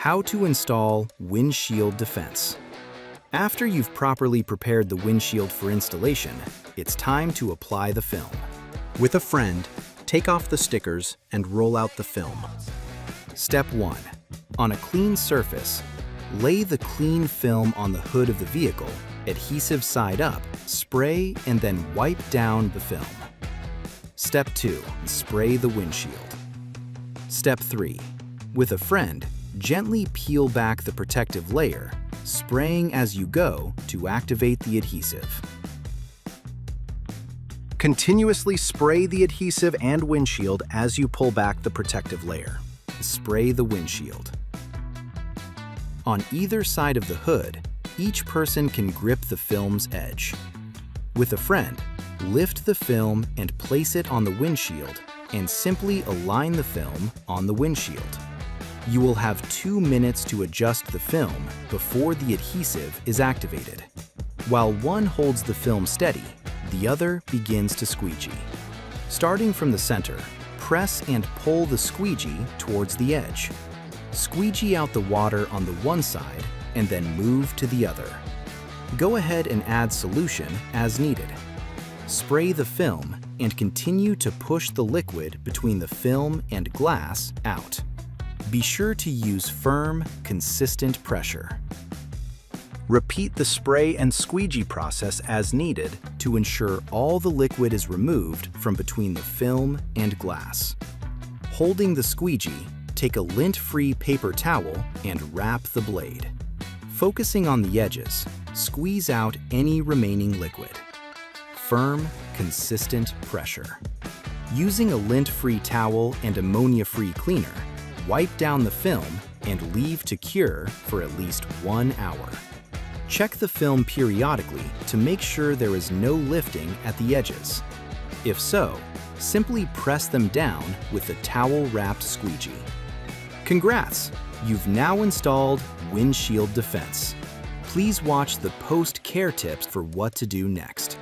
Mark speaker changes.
Speaker 1: How to install Windshield Defense. After you've properly prepared the windshield for installation, it's time to apply the film. With a friend, take off the stickers and roll out the film. Step 1. On a clean surface, lay the clean film on the hood of the vehicle, adhesive side up, spray and then wipe down the film. Step 2. Spray the windshield. Step 3. With a friend, gently peel back the protective layer, spraying as you go to activate the adhesive.
Speaker 2: Continuously spray the adhesive and windshield as you pull back the protective layer.
Speaker 1: Spray the windshield. On either side of the hood, each person can grip the film's edge. With a friend, lift the film and place it on the windshield and simply align the film on the windshield. You will have 2 minutes to adjust the film before the adhesive is activated. While one holds the film steady, the other begins to squeegee. Starting from the center, press and pull the squeegee towards the edge. Squeegee out the water on the one side and then move to the other. Go ahead and add solution as needed. Spray the film and continue to push the liquid between the film and glass out. Be sure to use firm, consistent pressure.
Speaker 2: Repeat the spray and squeegee process as needed
Speaker 1: to ensure all the liquid is removed from between the film and glass. Holding the squeegee, take a lint-free paper towel and wrap the blade. Focusing on the edges, squeeze out any remaining liquid. Firm, consistent pressure. Using a lint-free towel and ammonia-free cleaner, wipe down the film and leave to cure for at least 1 hour. Check the film periodically to make sure there is no lifting at the edges. If so, simply press them down with the towel-wrapped squeegee. Congrats! You've now installed Windshield Defense. Please watch the post-care tips for what to do next.